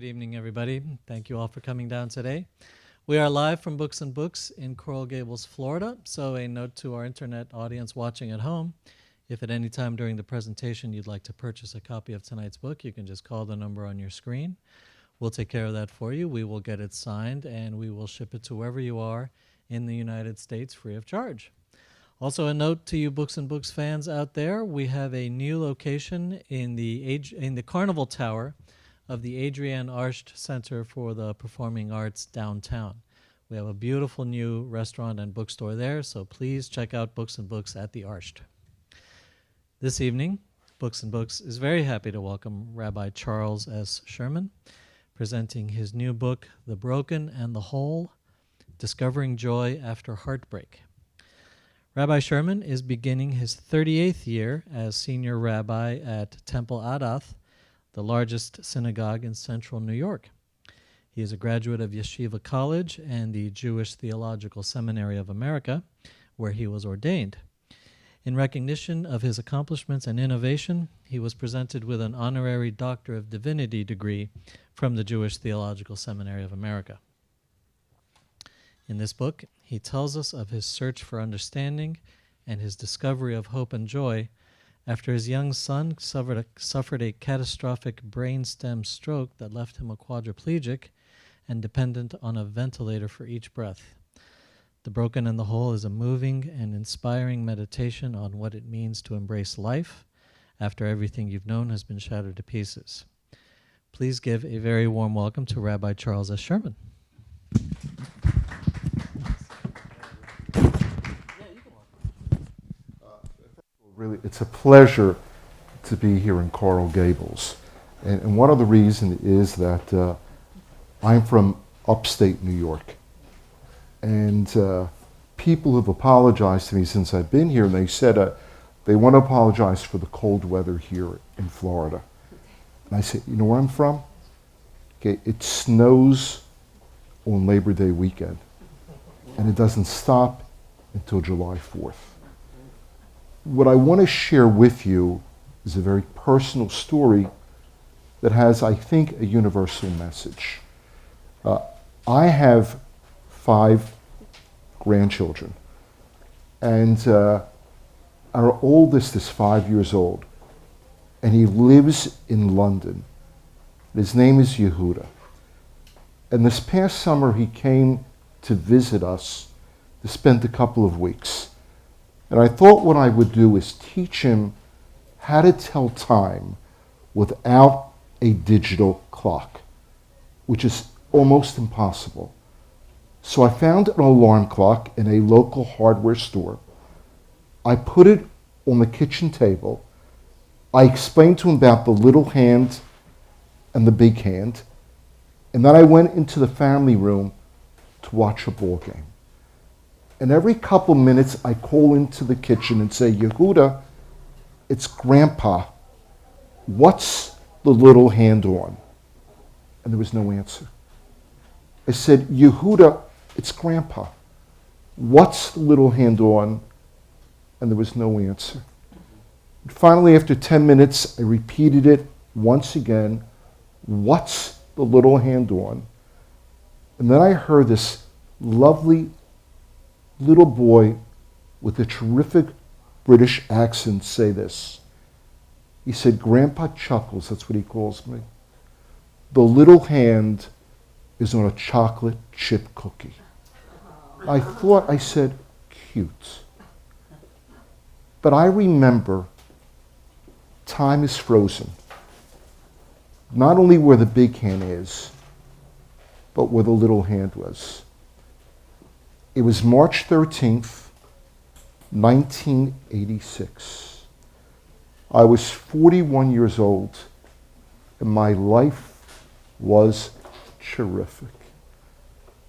Good evening, everybody. Thank you all for coming down today. We are live from Books and Books in Coral Gables, Florida. So a note to our internet audience watching at home, if at any time during the presentation you'd like to purchase a copy of tonight's book, you can just call the number on your screen. We'll take care of that for you. We will get it signed and we will ship it to wherever you are in the United States free of charge. Also a note to you Books and Books fans out there, we have a new location in the Carnival Tower of the Adrienne Arsht Center for the Performing Arts downtown. We have a beautiful new restaurant and bookstore there, so please check out Books and Books at the Arsht. This evening, Books and Books is very happy to welcome Rabbi Charles S. Sherman, presenting his new book, The Broken and the Whole, Discovering Joy After Heartbreak. Rabbi Sherman is beginning his 38th year as senior rabbi at Temple Adath, the largest synagogue in central New York. He is a graduate of Yeshiva College and the Jewish Theological Seminary of America, where he was ordained. In recognition of his accomplishments and innovation, he was presented with an honorary Doctor of Divinity degree from the Jewish Theological Seminary of America. In this book, he tells us of his search for understanding and his discovery of hope and joy after his young son suffered a catastrophic brainstem stroke that left him a quadriplegic and dependent on a ventilator for each breath. The Broken and the Whole is a moving and inspiring meditation on what it means to embrace life after everything you've known has been shattered to pieces. Please give a very warm welcome to Rabbi Charles S. Sherman. Really, it's a pleasure to be here in Coral Gables. And one of the reasons is that I'm from upstate New York. And people have apologized to me since I've been here, and they said they want to apologize for the cold weather here in Florida. And I said, you know where I'm from? Okay, it snows on Labor Day weekend, and it doesn't stop until July 4th. What I want to share with you is a very personal story that has, I think, a universal message. I have 5 grandchildren, and our oldest is 5 years old, and he lives in London. His name is Yehuda. And this past summer, he came to visit us to spend a couple of weeks. And I thought what I would do is teach him how to tell time without a digital clock, which is almost impossible. So I found an alarm clock in a local hardware store. I put it on the kitchen table. I explained to him about the little hand and the big hand. And then I went into the family room to watch a ball game. And every couple minutes, I call into the kitchen and say, Yehuda, it's Grandpa. What's the little hand on? And there was no answer. I said, Yehuda, it's Grandpa. What's the little hand on? And there was no answer. And finally, after 10 minutes, I repeated it once again. What's the little hand on? And then I heard this lovely little boy with a terrific British accent say this. He said, Grandpa Chuckles, that's what he calls me. The little hand is on a chocolate chip cookie. I said, cute. But I remember time is frozen. Not only where the big hand is, but where the little hand was. It was March 13th, 1986. I was 41 years old, and my life was terrific.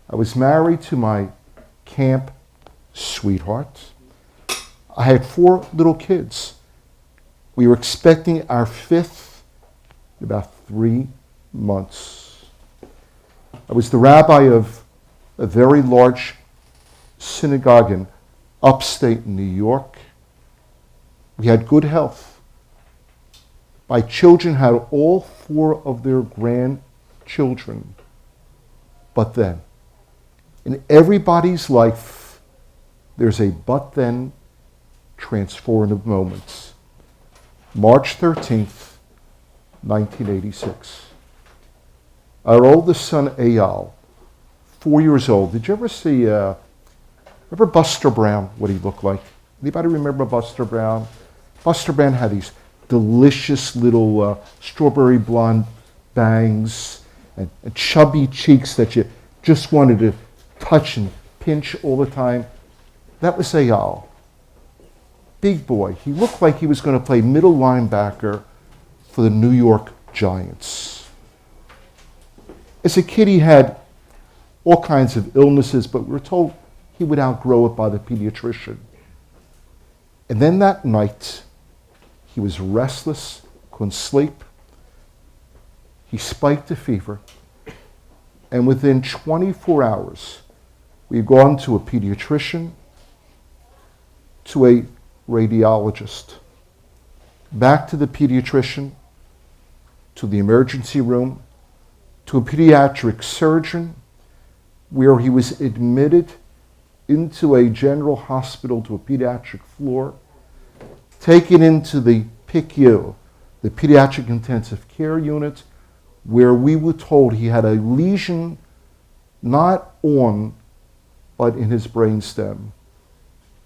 I was married to my camp sweetheart. I had 4 little kids. We were expecting our 5th in about 3 months. I was the rabbi of a very large synagogue in upstate New York. We had good health. My children had all 4 of their grandchildren children. But then, in everybody's life, there's a but then transformative moments. March 13th, 1986. Our oldest son, Eyal, 4 years old. Did you ever see, remember Buster Brown, what he looked like? Anybody remember Buster Brown? Buster Brown had these delicious little strawberry blonde bangs and chubby cheeks that you just wanted to touch and pinch all the time. That was Eyal. Big boy. He looked like he was going to play middle linebacker for the New York Giants. As a kid, he had all kinds of illnesses, but we were told he would outgrow it by the pediatrician. And then that night, he was restless, couldn't sleep. He spiked a fever. And within 24 hours, we'd gone to a pediatrician, to a radiologist, back to the pediatrician, to the emergency room, to a pediatric surgeon, where he was admitted into a general hospital, to a pediatric floor, taken into the PICU, the pediatric intensive care unit, where we were told he had a lesion not on, but in his brainstem,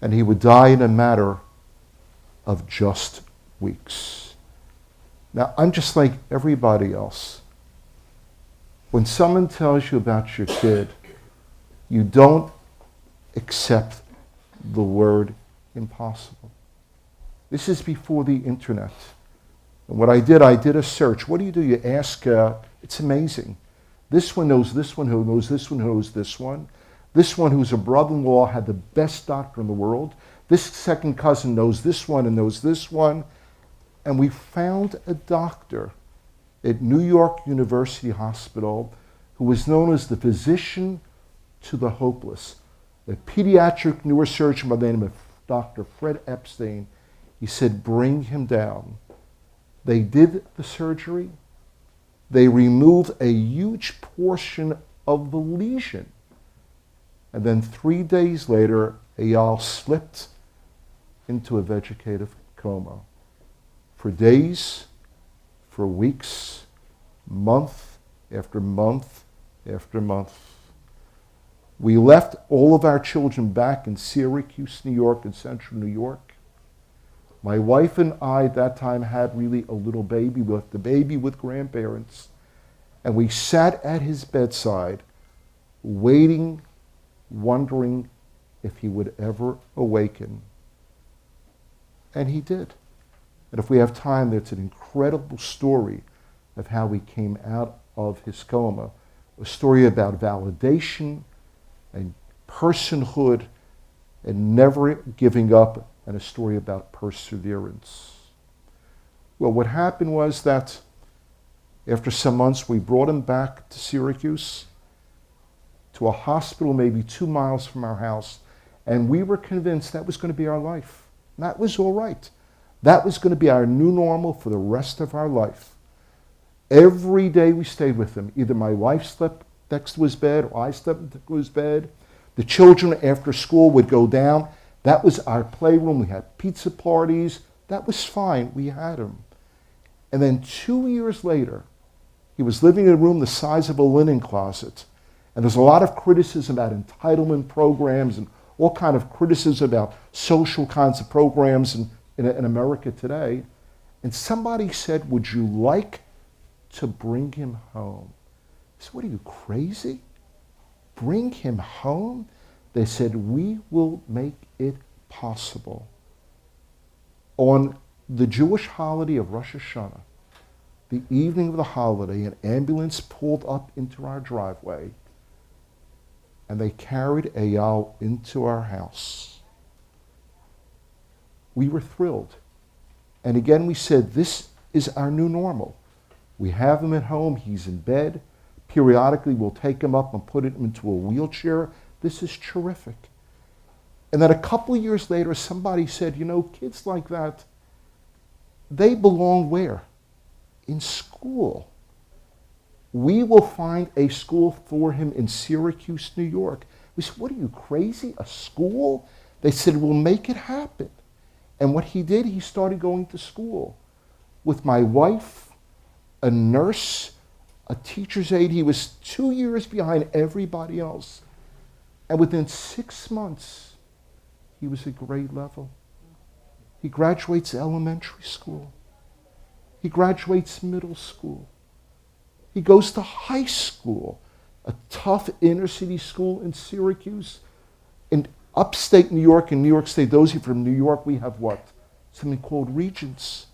and he would die in a matter of just weeks. Now, I'm just like everybody else. When someone tells you about your kid, you don't accept the word impossible. This is before the internet. And what I did a search. What do? You ask, it's amazing. This one knows this one, who knows this one, who knows this one. This one, who's a brother-in-law, had the best doctor in the world. This second cousin knows this one and knows this one. And we found a doctor at New York University Hospital who was known as the physician to the hopeless, a pediatric neurosurgeon by the name of Dr. Fred Epstein. He said, bring him down. They did the surgery. They removed a huge portion of the lesion. And then 3 days later, Eyal slipped into a vegetative coma. For days, for weeks, month after month after month. We left all of our children back in Syracuse, New York, in central New York. My wife and I at that time had really a little baby. We left the baby with grandparents. And we sat at his bedside, waiting, wondering if he would ever awaken. And he did. And if we have time, it's an incredible story of how he came out of his coma. A story about validation and personhood and never giving up, and a story about perseverance. Well, what happened was that after some months, we brought him back to Syracuse, to a hospital maybe 2 miles from our house, and we were convinced that was going to be our life. And that was all right. That was going to be our new normal for the rest of our life. Every day we stayed with him. Either my wife slept next to his bed or I slept next to his bed. The children after school would go down. That was our playroom. We had pizza parties. That was fine. We had him. And then 2 years later, he was living in a room the size of a linen closet. And there's a lot of criticism about entitlement programs and all kind of criticism about social kinds of programs in America today. And somebody said, would you like to bring him home? I said, what are you, crazy? Bring him home? They said, we will make it possible. On the Jewish holiday of Rosh Hashanah, the evening of the holiday, an ambulance pulled up into our driveway, and they carried Eyal into our house. We were thrilled. And again, we said, this is our new normal. We have him at home. He's in bed. Periodically, we'll take him up and put him into a wheelchair. This is terrific. And then a couple of years later, somebody said, you know, kids like that, they belong where? In school. We will find a school for him in Syracuse, New York. We said, what are you, crazy? A school? They said, we'll make it happen. And what he did, he started going to school with my wife, a nurse, a teacher's aide. He was 2 years behind everybody else. And within 6 months, he was at grade level. He graduates elementary school. He graduates middle school. He goes to high school, a tough inner city school in Syracuse. In upstate New York and New York State, those of you from New York, we have what? Something called regents.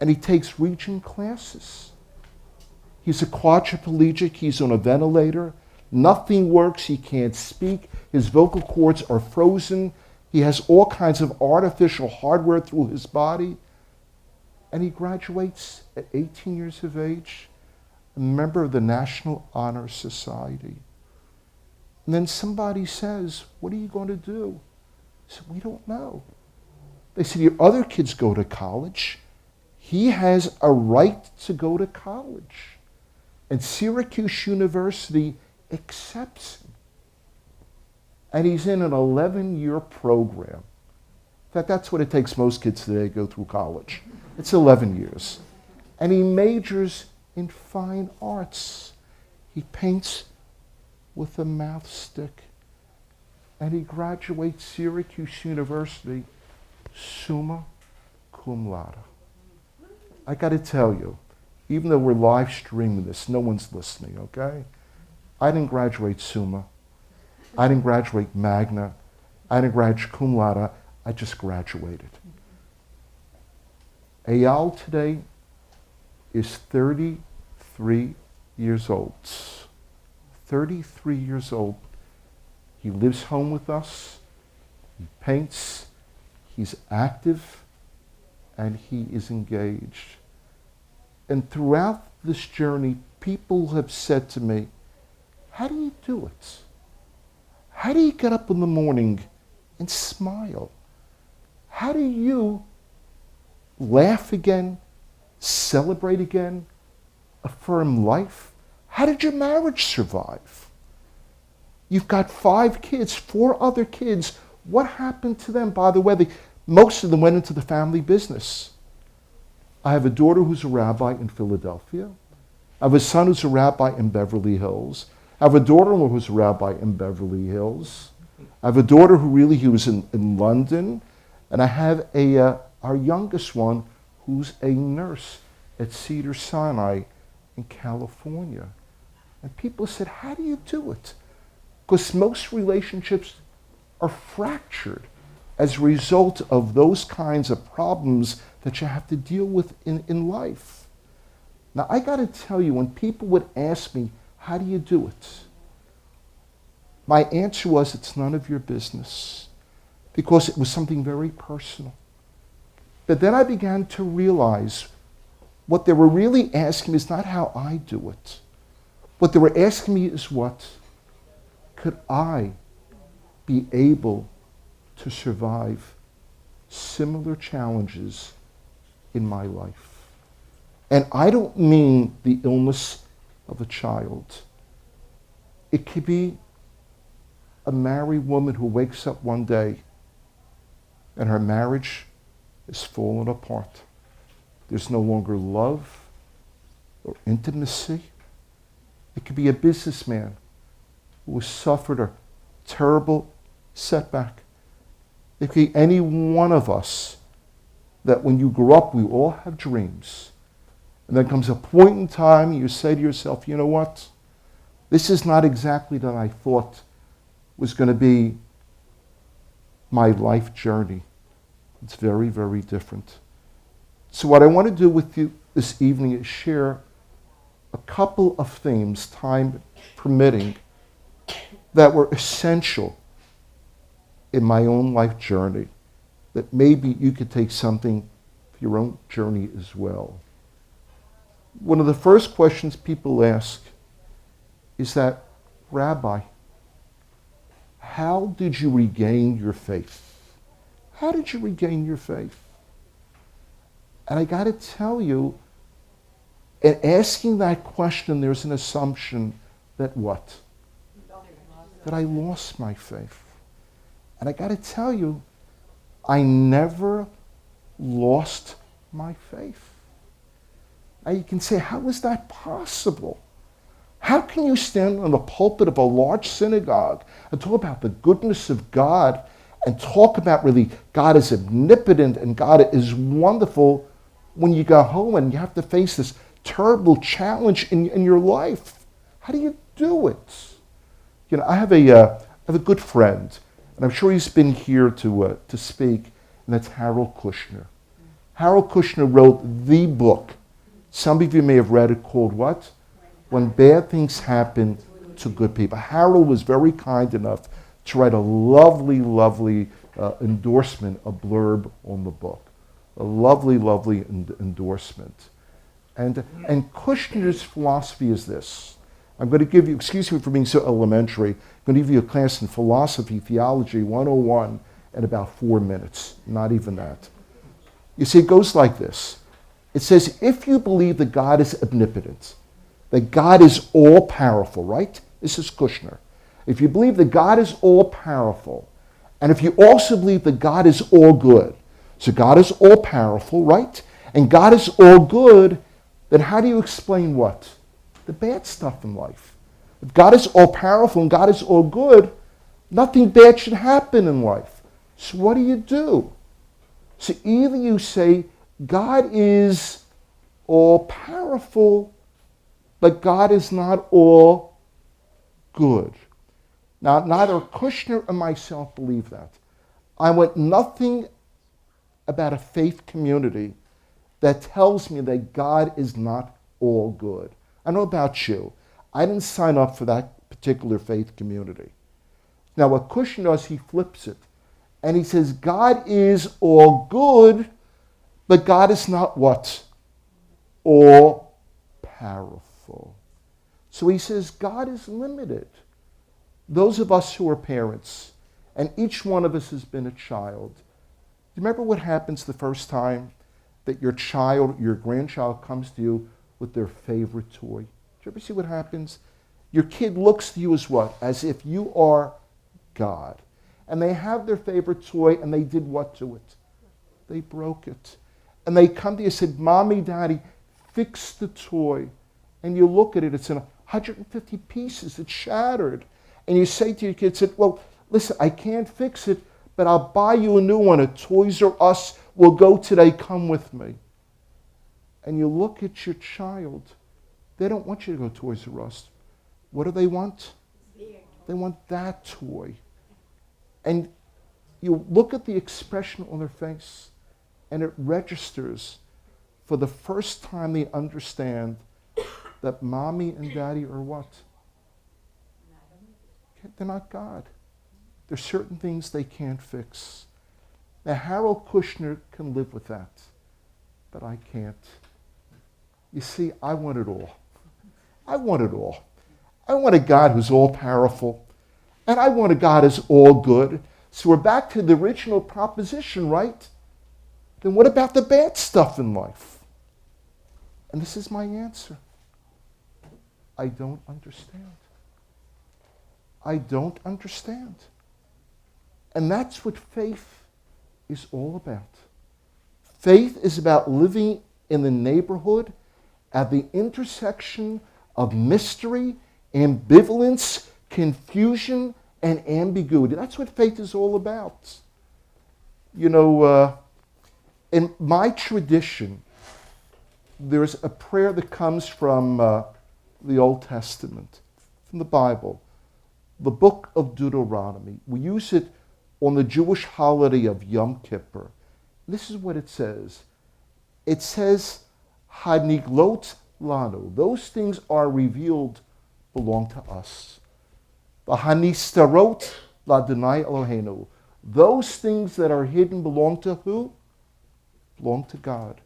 And he takes regent classes. He's a quadriplegic. He's on a ventilator. Nothing works. He can't speak. His vocal cords are frozen. He has all kinds of artificial hardware through his body. And he graduates at 18 years of age, a member of the National Honor Society. And then somebody says, what are you going to do? I said, we don't know. They said, your other kids go to college. He has a right to go to college. And Syracuse University accepts him. And he's in an 11-year program. In fact, that's what it takes most kids today to go through college. It's 11 years. And he majors in fine arts. He paints with a mouth stick. And he graduates Syracuse University summa cum laude. I got to tell you, even though we're live streaming this, no one's listening, okay? I didn't graduate summa. I didn't graduate magna. I didn't graduate cum laude. I just graduated. Eyal today is 33 years old. 33 years old. He lives home with us. He paints. He's active. And he is engaged. And throughout this journey, people have said to me, how do you do it? How do you get up in the morning and smile? How do you laugh again, celebrate again, affirm life? How did your marriage survive? You've got 5 kids, 4 other kids. What happened to them? By the way, most of them went into the family business. I have a daughter who's a rabbi in Philadelphia. I have a son who's a rabbi in Beverly Hills. I have a daughter-in-law who's a rabbi in Beverly Hills. I have a daughter who was in London. And I have our youngest one who's a nurse at Cedar Sinai in California. And people said, how do you do it? Because most relationships are fractured as a result of those kinds of problems that you have to deal with in life. Now, I got to tell you, when people would ask me, how do you do it? My answer was, it's none of your business, because it was something very personal. But then I began to realize what they were really asking me is not how I do it. What they were asking me is what could I be able to survive similar challenges in my life. And I don't mean the illness of a child. It could be a married woman who wakes up one day and her marriage is falling apart. There's no longer love or intimacy. It could be a businessman who has suffered a terrible setback. It could be any one of us that when you grow up, we all have dreams. And there comes a point in time you say to yourself, you know what? This is not exactly that I thought was going to be my life journey. It's very, very different. So what I want to do with you this evening is share a couple of themes, time permitting, that were essential in my own life journey, that maybe you could take something for your own journey as well. One of the first questions people ask is that, Rabbi, how did you regain your faith? How did you regain your faith? And I got to tell you, And asking that question, there's an assumption that what? That I lost my faith. And I got to tell you, I never lost my faith. Now you can say, how is that possible? How can you stand on the pulpit of a large synagogue and talk about the goodness of God and talk about really God is omnipotent and God is wonderful when you go home and you have to face this terrible challenge in your life? How do you do it? You know, I have a good friend, and I'm sure he's been here to speak, and that's Harold Kushner. Harold Kushner wrote the book. Some of you may have read it, called what? When Bad Things Happen to Good People. Harold was very kind enough to write a lovely, lovely endorsement, a blurb on the book. A lovely, lovely endorsement. And Kushner's philosophy is this. I'm going to give you, excuse me for being so elementary, I'm going to give you a class in Philosophy, Theology 101 in about 4 minutes. Not even that. You see, it goes like this. It says, if you believe that God is omnipotent, that God is all-powerful, right? This is Kushner. If you believe that God is all-powerful, and if you also believe that God is all good, so God is all-powerful, right? And God is all good, then how do you explain what? The bad stuff in life. If God is all-powerful and God is all good, nothing bad should happen in life. So what do? So either you say, God is all-powerful, but God is not all good. Now, neither Kushner or myself believe that. I want nothing about a faith community that tells me that God is not all good. I don't know about you. I didn't sign up for that particular faith community. Now, what Kushner does, he flips it. And he says, God is all good, but God is not what? All powerful. So he says, God is limited. Those of us who are parents, and each one of us has been a child, do you remember what happens the first time that your child, your grandchild comes to you with their favorite toy? Do you ever see what happens? Your kid looks to you as what? As if you are God. And they have their favorite toy, and they did what to it? They broke it. And they come to you and said, Mommy, Daddy, fix the toy. And you look at it, it's in 150 pieces, it's shattered. And you say to your kid, well, listen, I can't fix it, but I'll buy you a new one. At Toys R Us, we'll go today, come with me. And you look at your child, they don't want you to go to Toys R Us. What do they want? They want that toy. And you look at the expression on their face, and it registers. For the first time they understand that Mommy and Daddy are what? They're not God. There's certain things they can't fix. Now, Harold Kushner can live with that, but I can't. You see, I want it all. I want it all. I want a God who's all-powerful, and I want a God who's all good. So we're back to the original proposition, right? Then what about the bad stuff in life? And this is my answer. I don't understand. I don't understand. And that's what faith is all about. Faith is about living in the neighborhood at the intersection of mystery, ambivalence, confusion, and ambiguity. That's what faith is all about. You know, in my tradition, there's a prayer that comes from the Old Testament, from the Bible, the book of Deuteronomy. We use it on the Jewish holiday of Yom Kippur. This is what it says. It says, Haniglot lanu. Those things are revealed belong to us. The Hanistarot ladonai Eloheinu. Those things that are hidden belong to who? Belong to God.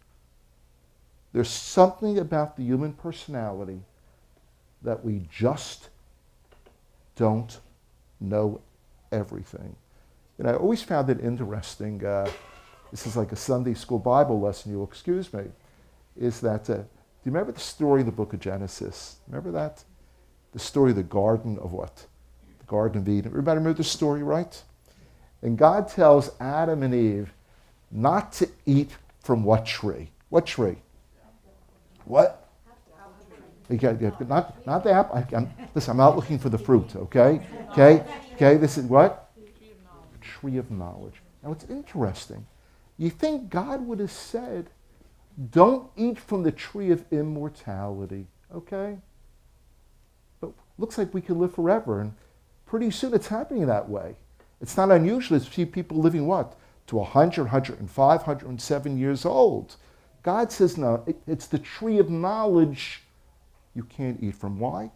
There's something about the human personality that we just don't know everything. And I always found it interesting, this is like a Sunday school Bible lesson, you'll excuse me, is that, do you remember the story in the book of Genesis? Remember that? The story of the Garden of what? The Garden of Eden. Everybody remember the story, right? And God tells Adam and Eve not to eat from what tree? What tree? What? Not the apple. Listen, I'm not looking for the fruit, okay? Okay, this is what? Tree of knowledge. Now it's interesting. You think God would have said, don't eat from the tree of immortality, okay? But looks like we can live forever, and pretty soon it's happening that way. It's not unusual to see people living what? To 100, 105, 107 years old. God says, no, it's the tree of knowledge you can't eat from. Why?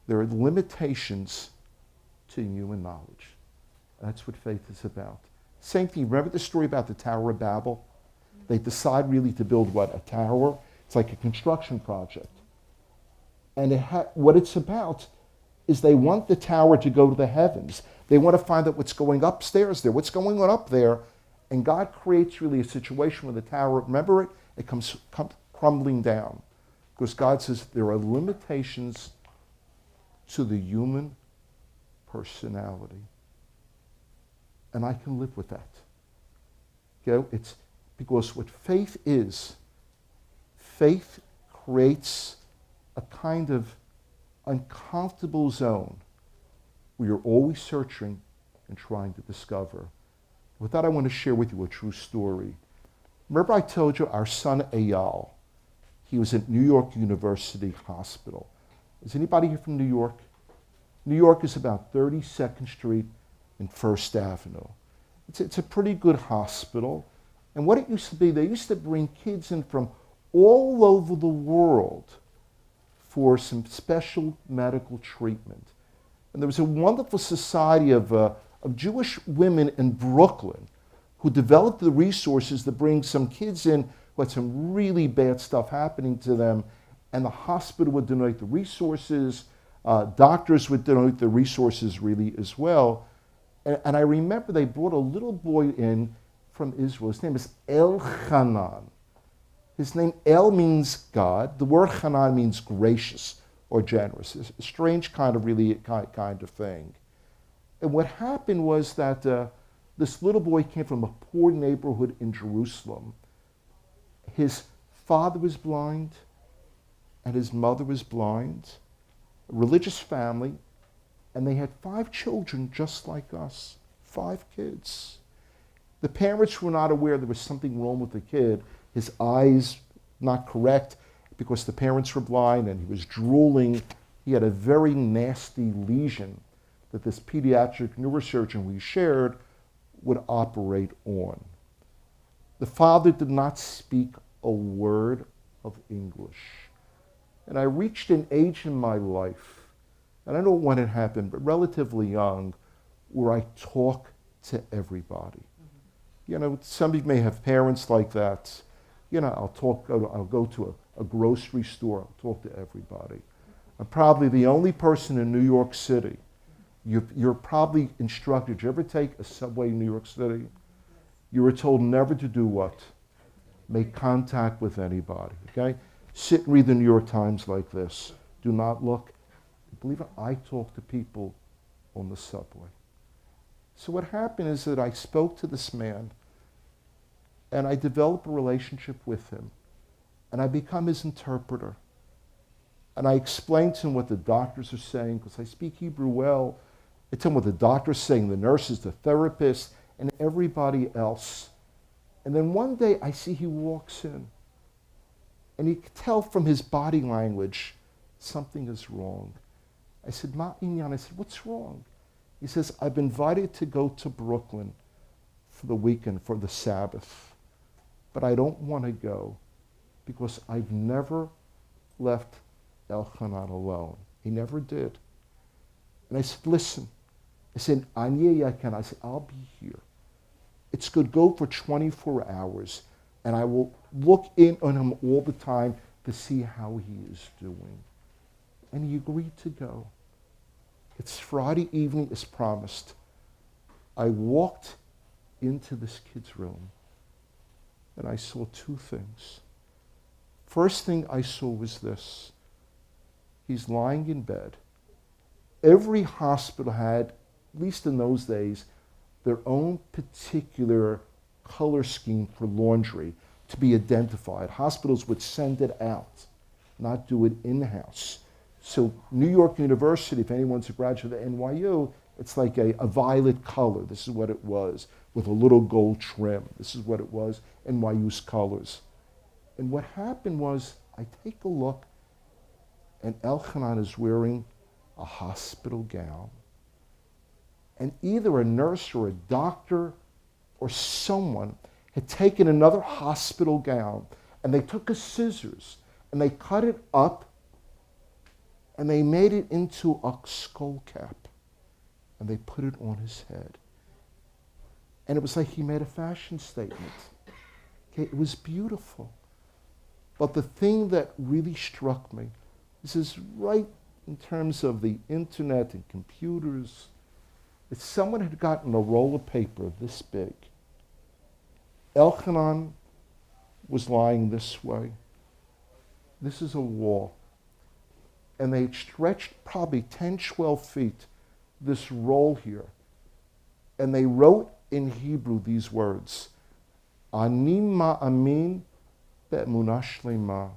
There are limitations to human knowledge. That's what faith is about. Same thing, remember the story about the Tower of Babel? They decide really to build what? A tower? It's like a construction project. And what it's about is they want the tower to go to the heavens. They want to find out what's going upstairs there, what's going on up there. And God creates really a situation where the tower, remember it? It comes crumbling down. Because God says there are limitations to the human personality. And I can live with that. It's because what faith is, faith creates a kind of uncomfortable zone where you're always searching and trying to discover. With that, I want to share with you a true story. Remember I told you our son Eyal, he was at New York University Hospital. Is anybody here from New York? New York is about 32nd Street and First Avenue. It's a pretty good hospital. And what it used to be, they used to bring kids in from all over the world for some special medical treatment. And there was a wonderful society of Jewish women in Brooklyn who developed the resources to bring some kids in who had some really bad stuff happening to them. And the hospital would donate the resources. Doctors would donate the resources really as well. And I remember they brought a little boy in from Israel. His name is El Hanan. His name, El means God. The word Hanan means gracious or generous. It's a strange kind of thing. And what happened was that this little boy came from a poor neighborhood in Jerusalem. His father was blind and his mother was blind. A religious family. And they had 5 children just like us. 5 kids. The parents were not aware there was something wrong with the kid. His eyes not correct because the parents were blind and he was drooling. He had a very nasty lesion that this pediatric neurosurgeon we shared would operate on. The father did not speak a word of English. And I reached an age in my life, and I don't know when it happened, but relatively young, where I talk to everybody. You know, some of you may have parents like that. You know, I'll go to a grocery store, I'll talk to everybody. I'm probably the only person in New York City. You're probably instructed, did you ever take a subway in New York City? You were told never to do what? Make contact with anybody, okay? Sit and read the New York Times like this. Do not look. Believe it, I talk to people on the subway. So what happened is that I spoke to this man and I developed a relationship with him and I become his interpreter. And I explained to him what the doctors are saying because I speak Hebrew well. I tell him what the doctor's saying, the nurses, the therapists, and everybody else. And then one day I see he walks in and you can tell from his body language something is wrong. I said, Ma Inyan, I said, what's wrong? He says, I've invited to go to Brooklyn for the weekend, for the Sabbath, but I don't want to go because I've never left Elchanan alone. He never did. And I said, listen. I said, Anye Yakan. I said, I'll be here. It's good. Go for 24 hours, and I will look in on him all the time to see how he is doing. And he agreed to go. It's Friday evening as promised. I walked into this kid's room and I saw 2 things. first thing I saw was this. He's lying in bed. Every hospital had, at least in those days, their own particular color scheme for laundry to be identified. Hospitals would send it out, not do it in-house. So New York University, if anyone's a graduate of NYU, it's like a violet color. This is what it was, with a little gold trim. This is what it was, NYU's colors. And what happened was, I take a look, and Elchanan is wearing a hospital gown. And either a nurse or a doctor or someone had taken another hospital gown, and they took a scissors, and they cut it up, and they made it into a skull cap, and they put it on his head. And it was like he made a fashion statement. Okay, it was beautiful. But the thing that really struck me, this is right in terms of the internet and computers, is someone had gotten a roll of paper this big. Elchanan was lying this way. This is a wall. And they stretched probably 10, 12 feet this roll here. And they wrote in Hebrew these words, Ani ma'amin be'emunah shlema.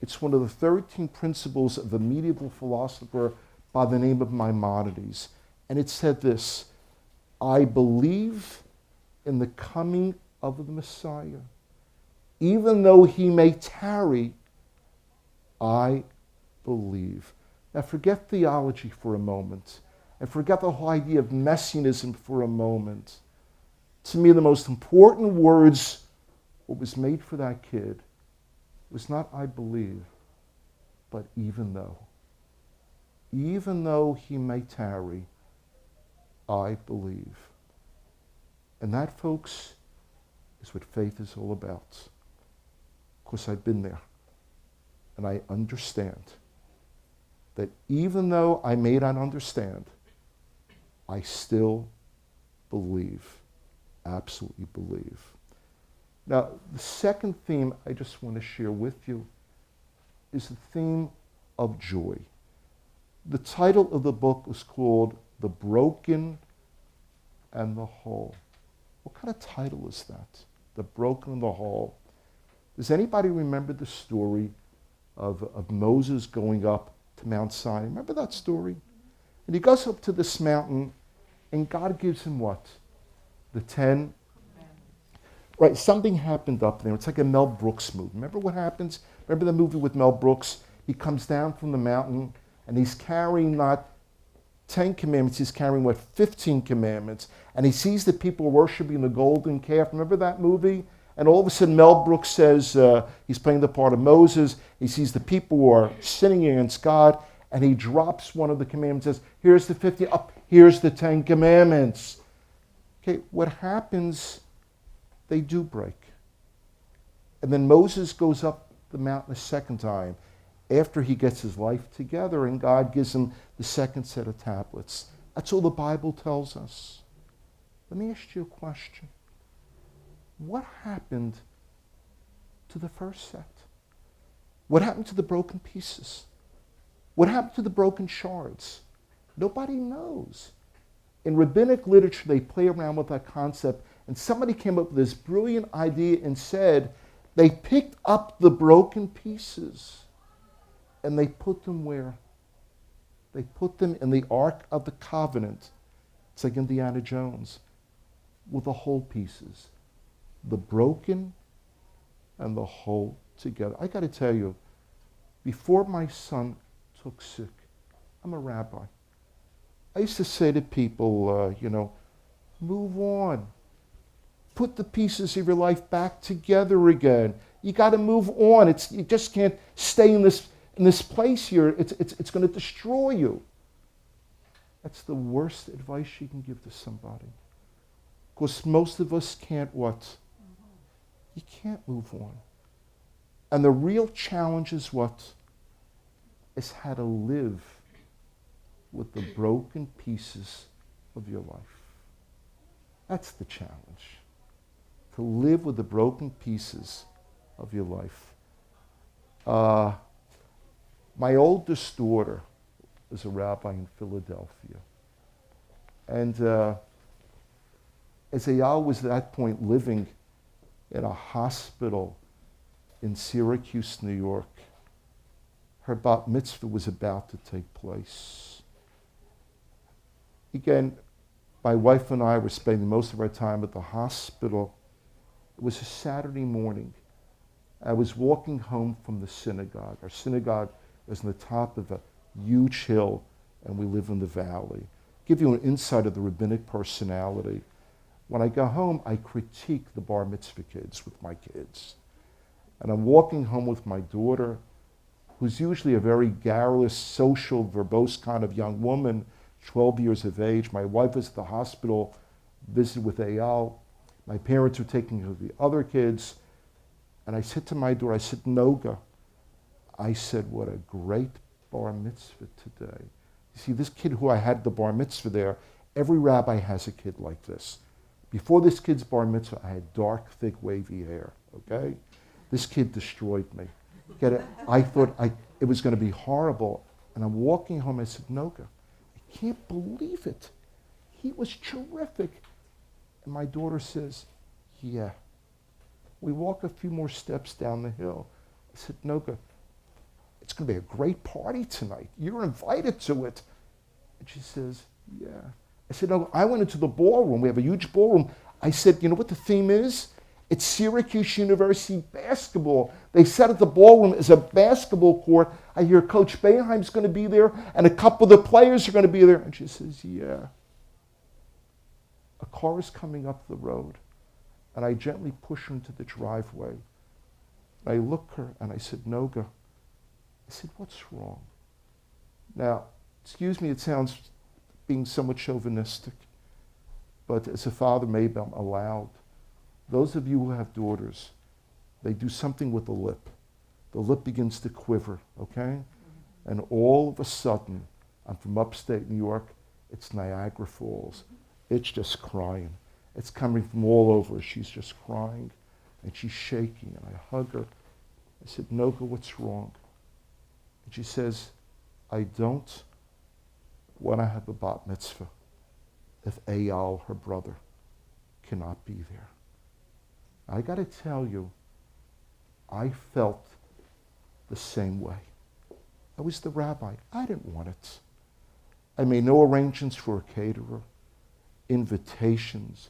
It's one of the 13 principles of a medieval philosopher by the name of Maimonides. And it said this, I believe in the coming of the Messiah. Even though he may tarry, I believe. Now forget theology for a moment, and forget the whole idea of messianism for a moment. To me, the most important words, what was made for that kid, was not I believe, but even though. Even though he may tarry, I believe. And that, folks, is what faith is all about. Of course, I've been there. And I understand that even though I may not understand, I still believe, absolutely believe. Now, the second theme I just want to share with you is the theme of joy. The title of the book is called The Broken and the Whole. What kind of title is that? The Broken and the Whole. Does anybody remember the story of Moses going up to Mount Sinai? Remember that story? And he goes up to this mountain, and God gives him what? The 10. Right, something happened up there. It's like a Mel Brooks movie. Remember what happens? Remember the movie with Mel Brooks? He comes down from the mountain, and he's carrying not 10 commandments, he's carrying, 15 commandments. And he sees the people worshiping the golden calf. Remember that movie? And all of a sudden, Mel Brooks says, he's playing the part of Moses. He sees the people who are sinning against God, and he drops one of the commandments and says, here's the 50, up, here's the 10 commandments. Okay, what happens, they do break. And then Moses goes up the mountain a second time after he gets his life together, and God gives him the second set of tablets. That's all the Bible tells us. Let me ask you a question. What happened to the first set? What happened to the broken pieces? What happened to the broken shards? Nobody knows. In rabbinic literature, they play around with that concept, and somebody came up with this brilliant idea and said they picked up the broken pieces and they put them where? They put them in the Ark of the Covenant. It's like Indiana Jones, with the whole pieces. The broken and the whole together. I got to tell you, before my son took sick, I'm a rabbi. I used to say to people, move on. Put the pieces of your life back together again. You got to move on. You just can't stay in this place here. It's going to destroy you. That's the worst advice you can give to somebody. Because most of us can't what? You can't move on. And the real challenge is what? Is how to live with the broken pieces of your life. That's the challenge. To live with the broken pieces of your life. Uh, my oldest daughter is a rabbi in Philadelphia. And as Eyal was at that point living in a hospital in Syracuse, New York, her bat mitzvah was about to take place. Again, my wife and I were spending most of our time at the hospital. It was a Saturday morning. I was walking home from the synagogue. Our synagogue is on the top of a huge hill, and we live in the valley. Give you an insight of the rabbinic personality. When I go home, I critique the bar mitzvah kids with my kids. And I'm walking home with my daughter, who's usually a very garrulous, social, verbose kind of young woman, 12 years of age. My wife is at the hospital, visited with Eyal. My parents are taking care of the other kids. And I said to my daughter, I said, Noga, I said, what a great bar mitzvah today. You see, this kid who I had the bar mitzvah there, every rabbi has a kid like this. Before this kid's bar mitzvah, I had dark, thick, wavy hair, okay? This kid destroyed me. Get it? I thought it was going to be horrible. And I'm walking home, I said, Noga, I can't believe it. He was terrific. And my daughter says, yeah. We walk a few more steps down the hill. I said, Noga, it's going to be a great party tonight. You're invited to it. And she says, yeah. I said, no, I went into the ballroom. We have a huge ballroom. I said, you know what the theme is? It's Syracuse University basketball. They set up the ballroom as a basketball court. I hear Coach Boeheim's going to be there, and a couple of the players are going to be there. And she says, yeah. A car is coming up the road, and I gently push her into the driveway. And I look her, and I said, Noga, I said, what's wrong? Now, excuse me, it sounds being somewhat chauvinistic, but as a father, maybe I'm allowed. Those of you who have daughters, they do something with the lip. The lip begins to quiver, okay? And all of a sudden, I'm from upstate New York, it's Niagara Falls. It's just crying. It's coming from all over. She's just crying, and she's shaking, and I hug her. I said, Noga, what's wrong? And she says, I don't want to have a bat mitzvah if Eyal, her brother, cannot be there. I got to tell you, I felt the same way. I was the rabbi. I didn't want it. I made no arrangements for a caterer, invitations,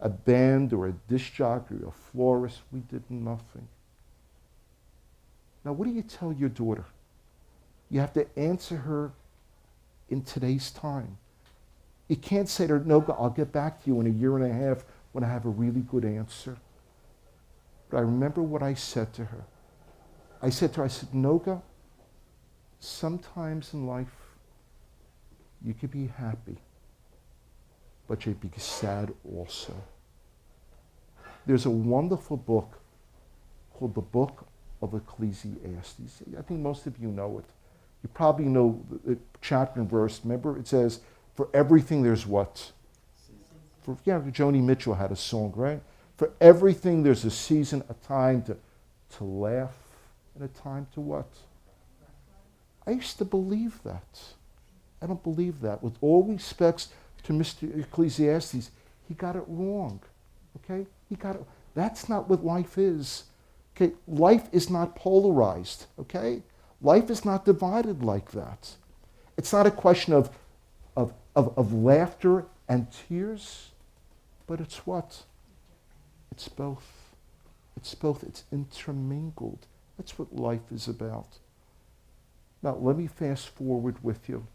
a band or a disc jockey or a florist. We did nothing. Now, what do you tell your daughter? You have to answer her in today's time. You can't say to her, no, I'll get back to you in a year and a half when I have a really good answer. But I remember what I said to her. I said to her, I said, Noga, sometimes in life you could be happy, but you'd be sad also. There's a wonderful book called the Book of Ecclesiastes. I think most of you know it. You probably know the chapter and verse. Remember, it says, for everything there's what? Joni Mitchell had a song, right? For everything there's a season, a time to laugh, and a time to what? I used to believe that. I don't believe that. With all respects to Mr. Ecclesiastes, he got it wrong. Okay? He got it. That's not what life is. Okay? Life is not polarized. Okay? Life is not divided like that. It's not a question of laughter and tears, but it's what? It's both. It's both. It's intermingled. That's what life is about. Now, let me fast forward with you.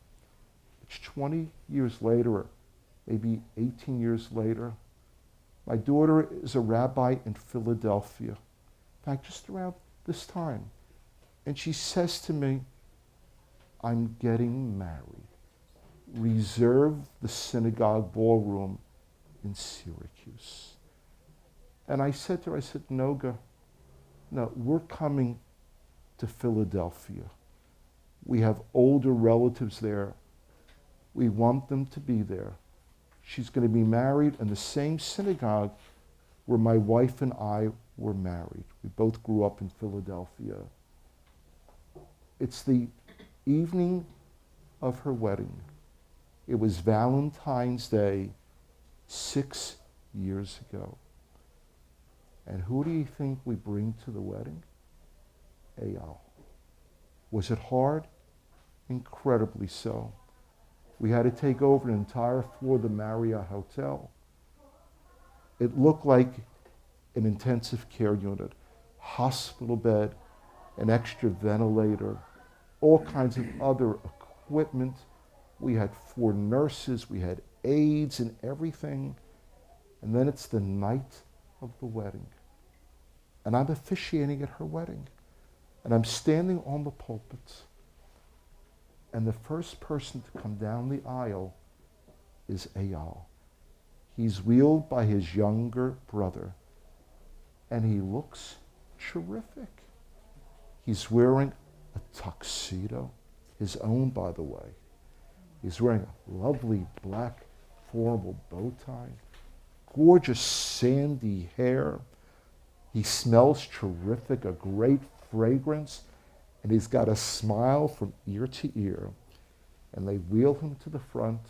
It's 20 years later, or maybe 18 years later. My daughter is a rabbi in Philadelphia. In fact, just around this time. And she says to me, I'm getting married. Reserve the synagogue ballroom in Syracuse. And I said to her, I said, Noga, no, we're coming to Philadelphia. We have older relatives there. We want them to be there. She's going to be married in the same synagogue where my wife and I were married. We both grew up in Philadelphia. It's the evening of her wedding. It was Valentine's Day 6 years ago. And who do you think we bring to the wedding? Eyal. Was it hard? Incredibly so. We had to take over an entire floor of the Marriott Hotel. It looked like an intensive care unit, hospital bed, an extra ventilator, all kinds of other equipment. We had 4 nurses, we had aides and everything. And then it's the night of the wedding. And I'm officiating at her wedding. And I'm standing on the pulpit. And the first person to come down the aisle is Eyal. He's wheeled by his younger brother. And he looks terrific. He's wearing a tuxedo, his own, by the way. He's wearing a lovely black formal bow tie, gorgeous sandy hair. He smells terrific, a great fragrance, and he's got a smile from ear to ear. And they wheel him to the front,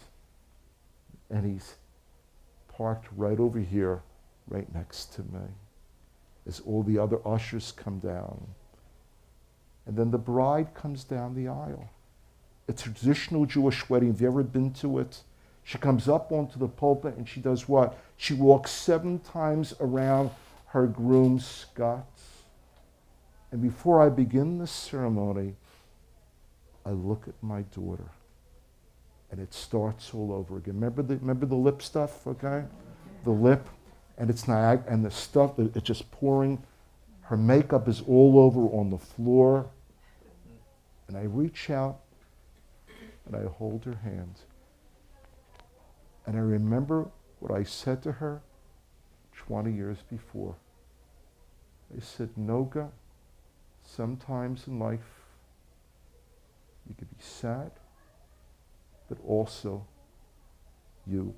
and he's parked right over here, right next to me, as all the other ushers come down. And then the bride comes down the aisle. It's a traditional Jewish wedding. Have you ever been to it? She comes up onto the pulpit and she does what? She walks 7 times around her groom's scots. And before I begin the ceremony, I look at my daughter and it starts all over again. Remember the lip stuff, okay? The lip, and it's Niagara, and the stuff, it's just pouring. Her makeup is all over on the floor. And I reach out and I hold her hand. And I remember what I said to her 20 years before. I said, Noga, sometimes in life you could be sad, but also you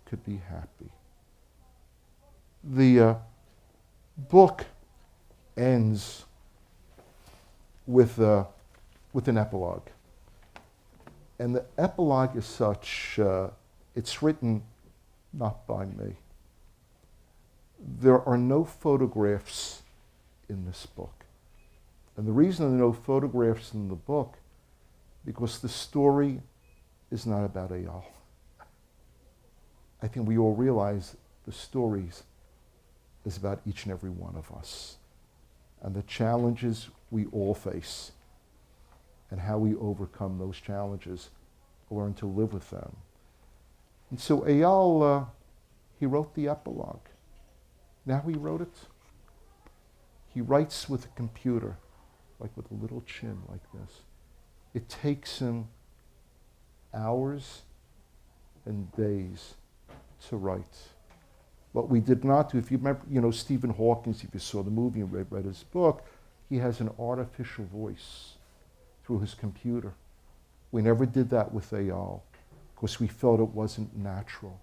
could be happy. The book ends with an epilogue. And the epilogue is such, it's written not by me. There are no photographs in this book. And the reason there are no photographs in the book, because the story is not about Eyal. I think we all realize the stories is about each and every one of us and the challenges we all face and how we overcome those challenges, learn to live with them. And so Eyal, he wrote the epilogue. Now he wrote it. He writes with a computer, like with a little chin like this. It takes him hours and days to write. What we did not do, if you remember, Stephen Hawking, if you saw the movie and read his book, he has an artificial voice through his computer. We never did that with Eyal because we felt it wasn't natural.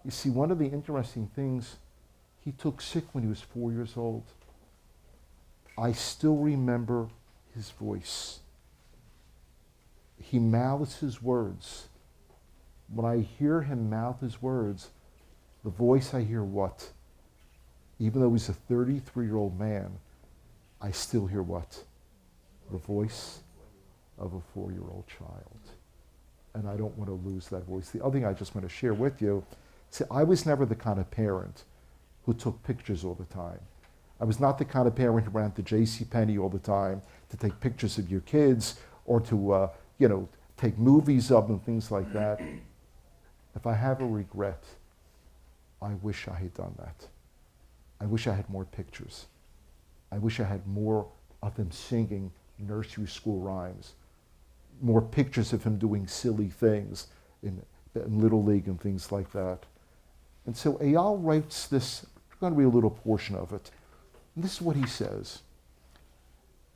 You see, one of the interesting things, he took sick when he was 4 years old. I still remember his voice. He mouths his words. When I hear him mouth his words, the voice I hear what? Even though he's a 33-year-old man, I still hear what? The voice of a 4-year-old child. And I don't want to lose that voice. The other thing I just want to share with you, see, I was never the kind of parent who took pictures all the time. I was not the kind of parent who ran to JCPenney all the time to take pictures of your kids or to, take movies of them, things like that. If I have a regret, I wish I had done that. I wish I had more pictures. I wish I had more of him singing nursery school rhymes, more pictures of him doing silly things in Little League and things like that. And so Eyal writes this, I'm going to read a little portion of it. And this is what he says.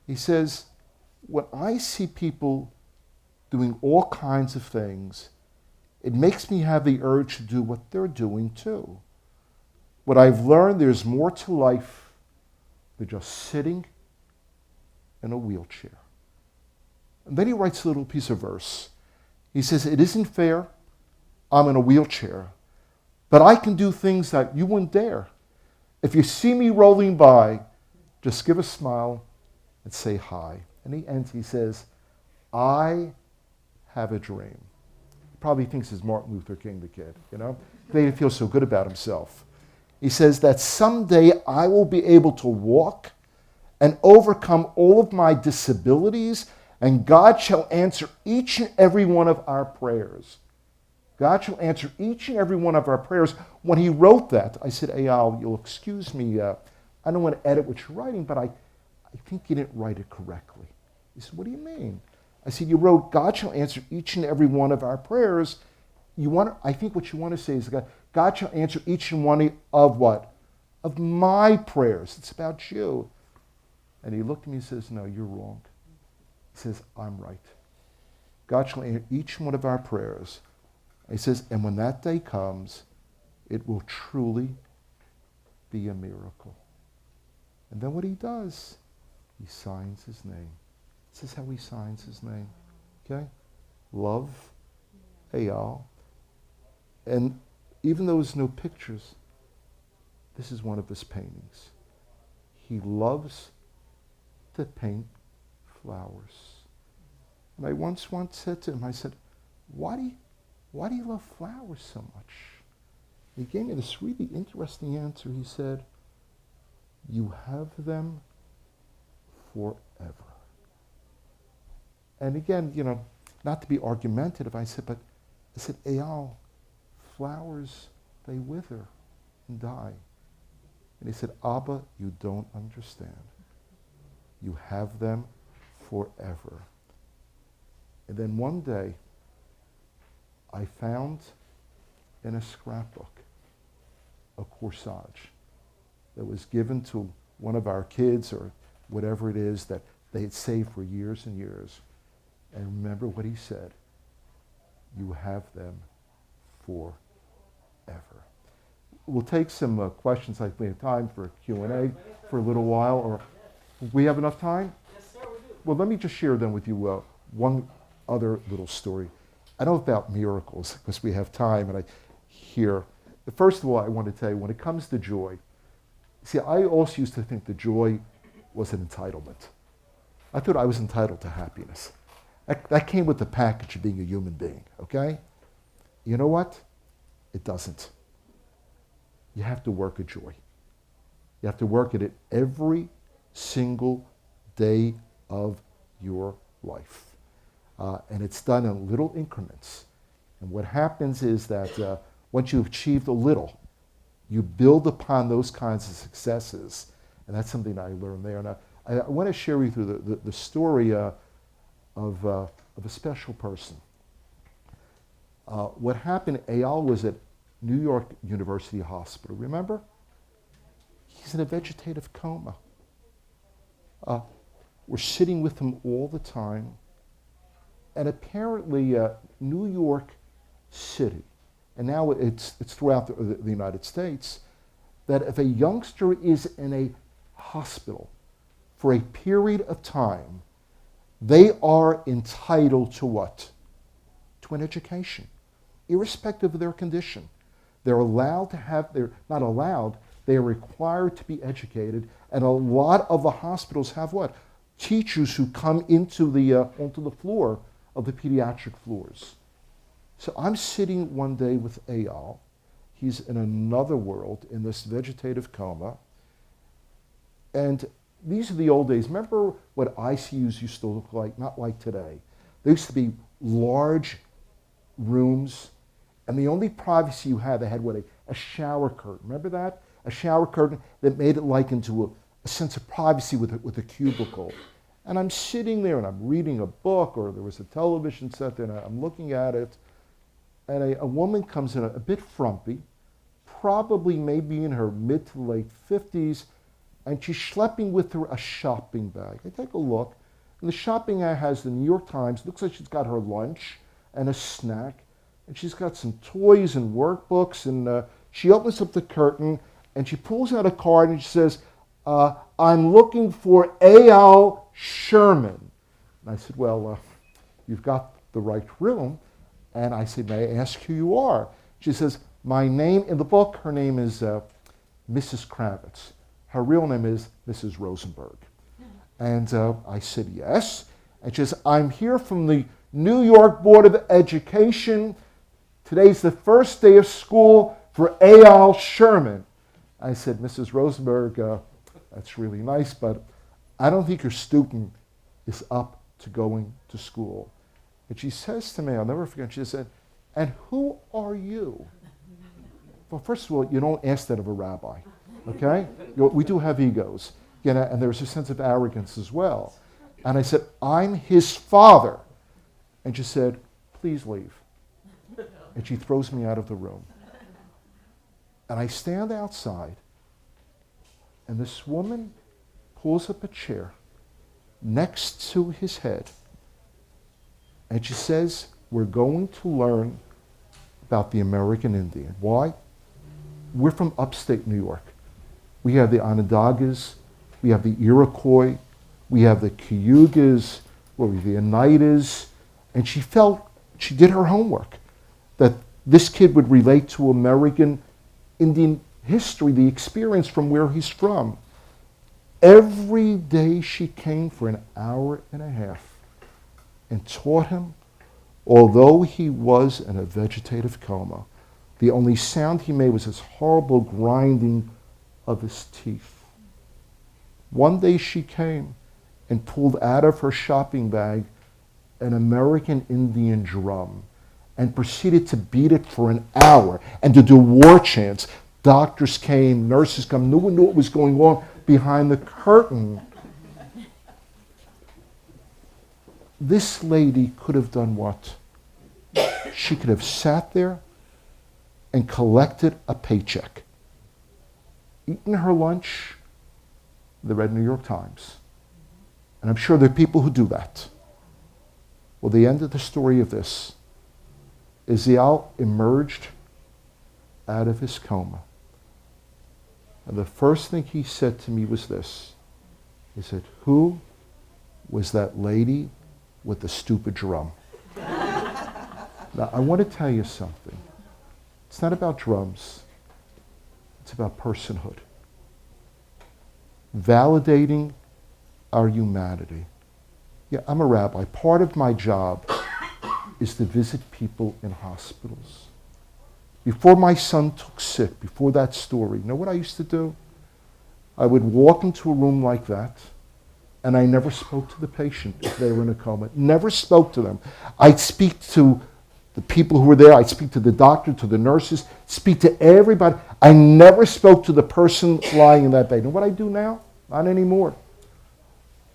He says, when I see people doing all kinds of things, it makes me have the urge to do what they're doing too. What I've learned, there's more to life than just sitting in a wheelchair. And then he writes a little piece of verse. He says, it isn't fair. I'm in a wheelchair, but I can do things that you wouldn't dare. If you see me rolling by, just give a smile and say hi. And he ends, he says, I have a dream. He probably thinks he's Martin Luther King, the kid, you know? He made him feel so good about himself. He says that someday I will be able to walk and overcome all of my disabilities, and God shall answer each and every one of our prayers. God shall answer each and every one of our prayers. When he wrote that, I said, Eyal, you'll excuse me, I don't want to edit what you're writing, but I think you didn't write it correctly. He said, what do you mean? I said, you wrote, God shall answer each and every one of our prayers. I think what you want to say is, God shall answer each and one of what? Of my prayers. It's about you. And he looked at me and says, no, you're wrong. He says, I'm right. God shall answer each one of our prayers. He says, and when that day comes, it will truly be a miracle. And then what he does, he signs his name. This is how he signs his name. Okay? Love, Eyal. And even though there's no pictures, this is one of his paintings. He loves to paint flowers. And I once said to him, I said, why do you love flowers so much? He gave me this really interesting answer. He said, you have them forever. And again, you know, not to be argumentative, I said, Eyal, flowers, they wither and die. And he said, Abba, you don't understand. You have them forever. And then one day, I found in a scrapbook a corsage that was given to one of our kids or whatever it is that they had saved for years and years. And remember what he said, you have them forever. We'll take some questions. I think we have time for a Q&A for a little while. Or we have enough time? Yes, sir, we do. Well, let me just share then with you one other little story. I know about miracles because we have time, and I hear. First of all, I want to tell you, when it comes to joy, see, I also used to think that joy was an entitlement. I thought I was entitled to happiness. That came with the package of being a human being, okay? You know what? It doesn't. You have to work at joy. You have to work at it every single day of your life. And it's done in little increments. And what happens is that once you've achieved a little, you build upon those kinds of successes. And that's something I learned there. And I want to share with you the story of a special person. What happened, Eyal was at New York University Hospital. Remember? He's in a vegetative coma. We're sitting with him all the time. And apparently New York City, and now it's throughout the United States, that if a youngster is in a hospital for a period of time, they are entitled to what? To an education, irrespective of their condition. They're allowed to have, they're not allowed, they are required to be educated, and a lot of the hospitals have what? Teachers who come onto the floor of the pediatric floors. So I'm sitting one day with Eyal. He's in another world in this vegetative coma. And these are the old days. Remember what ICUs used to look like? Not like today. There used to be large rooms, and the only privacy you had, they had what? A shower curtain. Remember that? A shower curtain that made it like into a sense of privacy with a cubicle. And I'm sitting there and I'm reading a book, or there was a television set there, and I'm looking at it, and a woman comes in a bit frumpy, probably maybe in her mid to late 50s, and she's schlepping with her a shopping bag. I take a look, and the shopping bag has the New York Times. Looks like she's got her lunch and a snack, and she's got some toys and workbooks, and she opens up the curtain, and she pulls out a card, and she says, I'm looking for Eyal Sherman. And I said, well, you've got the right room. And I said, may I ask who you are? She says, my name in the book, her name is Mrs. Kravitz. Her real name is Mrs. Rosenberg. And I said, yes. And she says, I'm here from the New York Board of Education. Today's the first day of school for A.L. Sherman. I said, Mrs. Rosenberg, that's really nice, but I don't think your student is up to going to school. And she says to me, I'll never forget, she said, and who are you? Well, first of all, you don't ask that of a rabbi, okay? We do have egos, and there's a sense of arrogance as well. And I said, I'm his father. And she said, please leave. And she throws me out of the room. And I stand outside, and this woman pulls up a chair next to his head, and she says, we're going to learn about the American Indian. Why? We're from upstate New York. We have the Onondagas, we have the Iroquois, we have the Cayugas, the Oneidas, and she felt, she did her homework, that this kid would relate to American Indian history, the experience from where he's from. Every day she came for an hour and a half and taught him, although he was in a vegetative coma, the only sound he made was this horrible grinding of his teeth. One day she came and pulled out of her shopping bag an American Indian drum and proceeded to beat it for an hour and to do war chants. Doctors came, nurses came, no one knew what was going on behind the curtain. This lady could have done what? She could have sat there and collected a paycheck, eaten her lunch, they read New York Times. And I'm sure there are people who do that. Well, the end of the story of this is Zial emerged out of his coma. And the first thing he said to me was this. He said, who was that lady with the stupid drum? Now, I want to tell you something. It's not about drums. It's about personhood. Validating our humanity. Yeah, I'm a rabbi. Part of my job is to visit people in hospitals. Before my son took sick, before that story, you know what I used to do? I would walk into a room like that, and I never spoke to the patient if they were in a coma. Never spoke to them. I'd speak to the people who were there. I'd speak to the doctor, to the nurses, speak to everybody. I never spoke to the person lying in that bed. You know what I do now? Not anymore.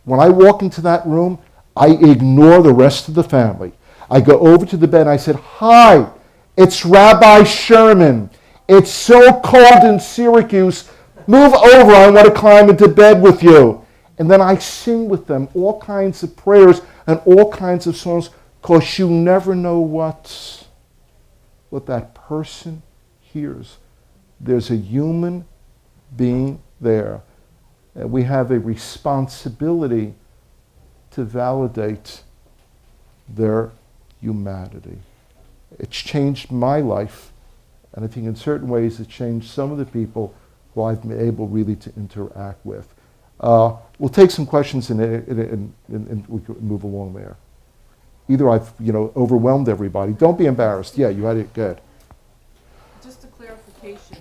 When I walk into that room, I ignore the rest of the family. I go over to the bed and I said, hi, it's Rabbi Sherman. It's so cold in Syracuse. Move over, I want to climb into bed with you. And then I sing with them all kinds of prayers and all kinds of songs, because you never know what that person hears. There's a human being there. And we have a responsibility to validate their humanity. It's changed my life, and I think in certain ways it's changed some of the people who I've been able really to interact with. We'll take some questions and we can move along there. Either I've overwhelmed everybody. Don't be embarrassed. Yeah, you had it good. Just a clarification,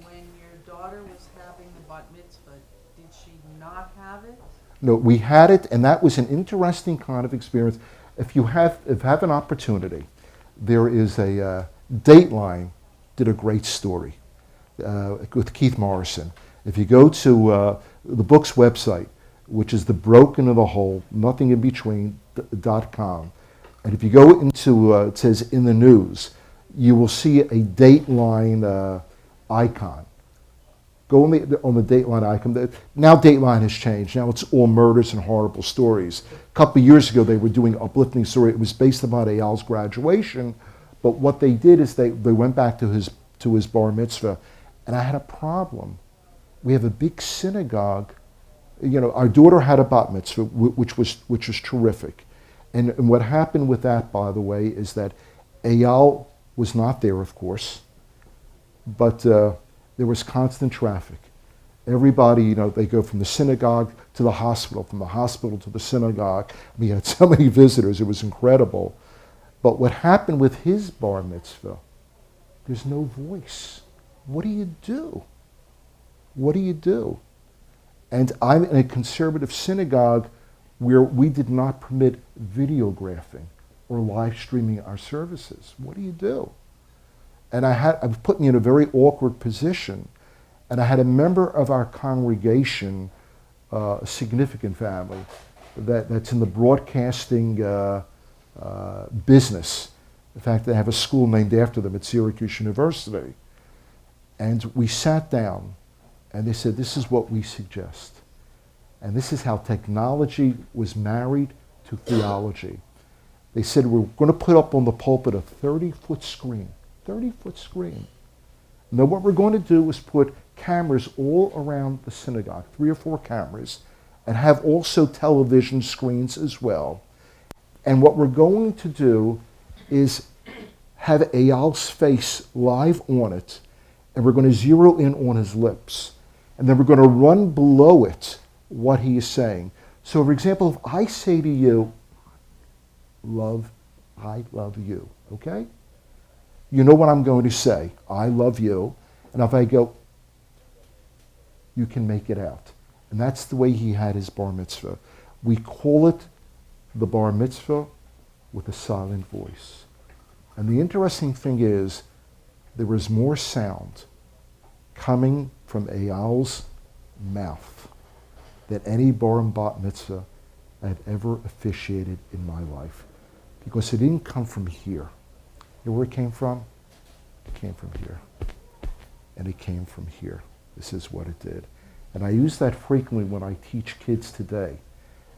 when your daughter was having the bat mitzvah, did she not have it? No, we had it, and that was an interesting kind of experience. If you have an opportunity, there is a Dateline did a great story with Keith Morrison. If you go to the book's website, which is the broken of the whole, nothing in between.com, and if you go into, it says in the news, you will see a Dateline icon. Go on the Dateline icon. Now Dateline has changed. Now it's all murders and horrible stories. A couple of years ago, they were doing uplifting story. It was based upon Eyal's graduation, but what they did is they went back to his bar mitzvah, and I had a problem. We have a big synagogue. Our daughter had a bat mitzvah, which was terrific, And what happened with that, by the way, is that Eyal was not there, of course, but there was constant traffic. Everybody, they go from the synagogue to the hospital, from the hospital to the synagogue. I mean, you had so many visitors, it was incredible. But what happened with his bar mitzvah, there's no voice. What do you do? What do you do? And I'm in a conservative synagogue where we did not permit videographing or live streaming our services. What do you do? And I was put me in a very awkward position. And I had a member of our congregation, a significant family, that's in the broadcasting business. In fact, they have a school named after them at Syracuse University. And we sat down, and they said, this is what we suggest. And this is how technology was married to theology. They said, we're going to put up on the pulpit a 30-foot screen. 30-foot screen. And then what we're going to do is put cameras all around the synagogue, 3 or 4 cameras, and have also television screens as well. And what we're going to do is have Eyal's face live on it, and we're going to zero in on his lips. And then we're going to run below it what he is saying. So, for example, if I say to you, I love you, okay? You know what I'm going to say, I love you. And if I go, you can make it out. And that's the way he had his bar mitzvah. We call it the bar mitzvah with a silent voice. And the interesting thing is, there was more sound coming from Eyal's mouth than any bar and bat mitzvah I've ever officiated in my life. Because it didn't come from here. You know where it came from? It came from here. And it came from here. This is what it did. And I use that frequently when I teach kids today.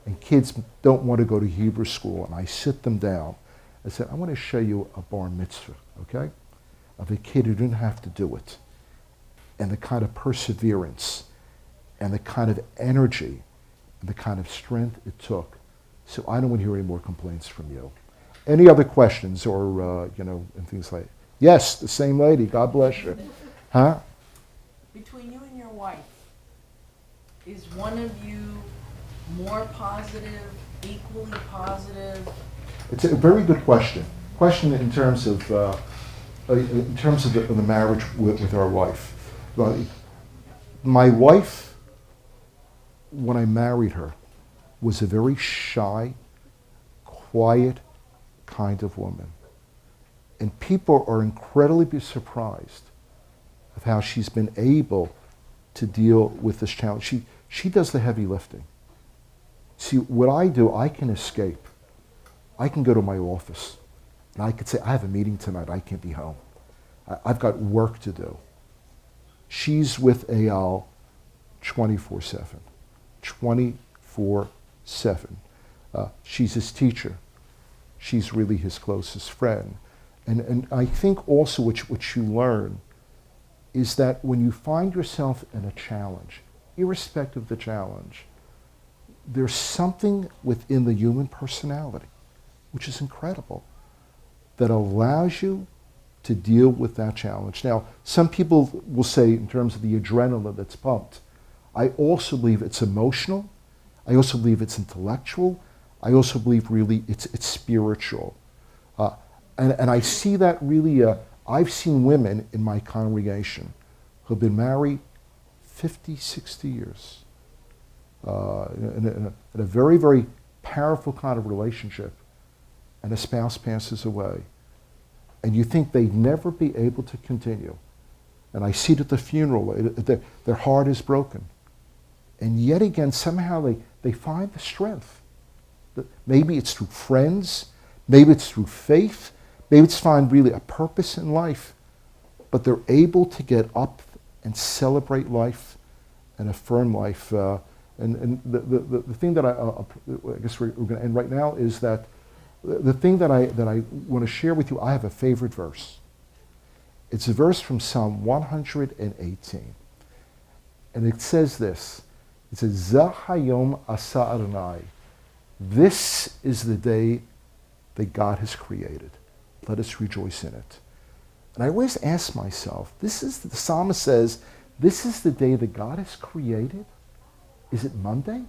And kids don't want to go to Hebrew school, and I sit them down. I said, I want to show you a bar mitzvah, okay? Of a kid who didn't have to do it. And the kind of perseverance, and the kind of energy, and the kind of strength it took. So I don't want to hear any more complaints from you. Any other questions or, and things like that? Yes, the same lady. God bless you. Huh? Between you and your wife, is one of you more positive, equally positive? It's a very good question. Question in terms of the marriage with our wife. My wife, when I married her, was a very shy, quiet kind of woman. And people are incredibly surprised of how she's been able to deal with this challenge. She does the heavy lifting. See, what I do, I can escape. I can go to my office, and I could say, I have a meeting tonight, I can't be home. I've got work to do. She's with Eyal 24/7. 24/7. She's his teacher. She's really his closest friend. And I think also what you learn is that when you find yourself in a challenge, irrespective of the challenge, there's something within the human personality, which is incredible, that allows you to deal with that challenge. Now, some people will say in terms of the adrenaline that's pumped, I also believe it's emotional, I also believe it's intellectual, I also believe really it's spiritual. And I see that really, I've seen women in my congregation who have been married 50, 60 years in a very, very powerful kind of relationship, and a spouse passes away. And you think they'd never be able to continue. And I see it at the funeral, their heart is broken. And yet again, somehow they find the strength. Maybe it's through friends, maybe it's through faith, maybe it's find really a purpose in life, but they're able to get up and celebrate life and affirm life. And the thing that I guess we're going to end right now is that the thing that I want to share with you, I have a favorite verse. It's a verse from Psalm 118. And it says this. It says, Zah hayom asa Adonai, This is the day that God has created. Let us rejoice in it. And I always ask myself, the psalmist says, this is the day that God has created? Is it Monday?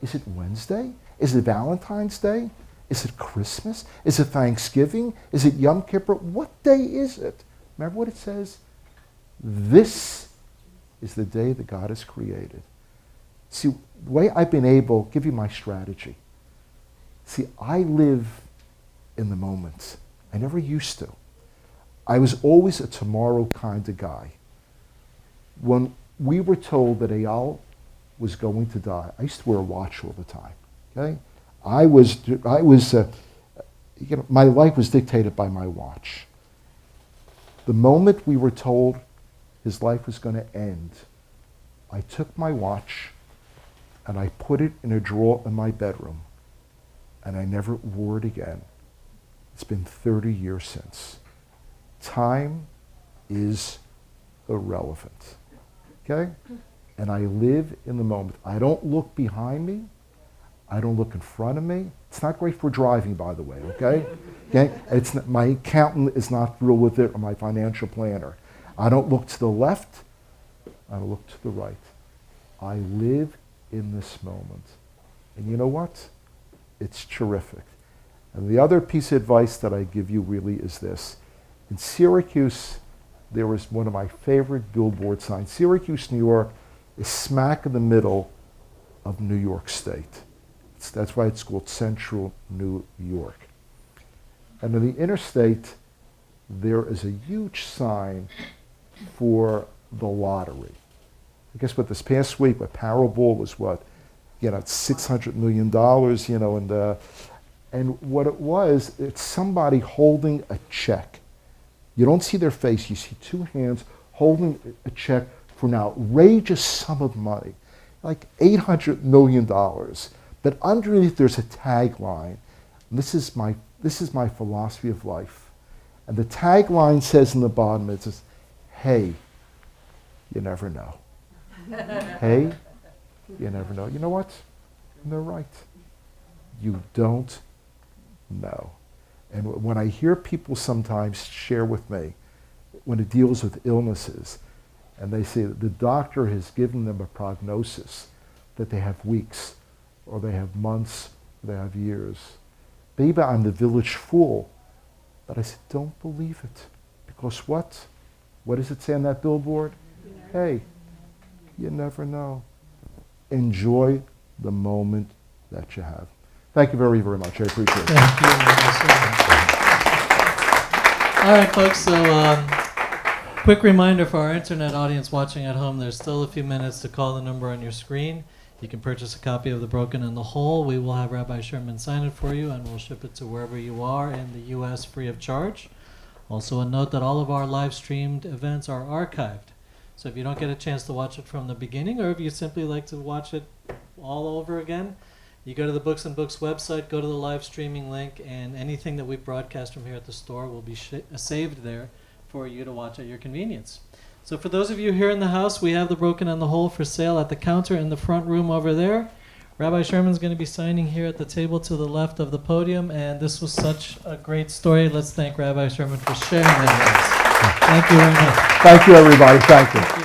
Is it Wednesday? Is it Valentine's Day? Is it Christmas? Is it Thanksgiving? Is it Yom Kippur? What day is it? Remember what it says? This is the day that God has created. See, the way I've been able, give you my strategy. See, I live in the moment. I never used to. I was always a tomorrow kind of guy. When we were told that Eyal was going to die, I used to wear a watch all the time. Okay, my life was dictated by my watch. The moment we were told his life was going to end, I took my watch and I put it in a drawer in my bedroom, and I never wore it again. It's been 30 years since. Time is irrelevant. Okay? And I live in the moment. I don't look behind me. I don't look in front of me. It's not great for driving, by the way, okay? Okay? My accountant is not thrilled with it, or my financial planner. I don't look to the left. I don't look to the right. I live in this moment. And you know what? It's terrific. And the other piece of advice that I give you really is this. In Syracuse, there was one of my favorite billboard signs. Syracuse, New York is smack in the middle of New York State. That's why it's called Central New York. And in the interstate, there is a huge sign for the lottery. I guess what this past week, what Powerball was what? $600 million, and what it was, it's somebody holding a check. You don't see their face, you see two hands holding a check for an outrageous sum of money, like $800 million. But underneath there's a tagline. And this is my philosophy of life. And the tagline says in the bottom, it says, hey, you never know. Hey, you never know. You know what? And they're right. You don't know. And when I hear people sometimes share with me, when it deals with illnesses, and they say that the doctor has given them a prognosis that they have weeks, or they have months, or they have years. Maybe I'm the village fool, but I said, don't believe it. Because what? What does it say on that billboard? Hey, you never know. Enjoy the moment that you have. Thank you very, very much. I appreciate it. Thank you. All right, folks. So, quick reminder for our internet audience watching at home, there's still a few minutes to call the number on your screen. You can purchase a copy of The Broken and the Whole. We will have Rabbi Sherman sign it for you, and we'll ship it to wherever you are in the U.S. free of charge. Also, a note that all of our live-streamed events are archived. So if you don't get a chance to watch it from the beginning, or if you simply like to watch it all over again, you go to the Books and Books website, go to the live streaming link, and anything that we broadcast from here at the store will be saved there for you to watch at your convenience. So for those of you here in the house, we have The Broken and the Whole for sale at the counter in the front room over there. Rabbi Sherman's going to be signing here at the table to the left of the podium, and this was such a great story. Let's thank Rabbi Sherman for sharing that with us. Thank you very much. Thank you, everybody. Thank you.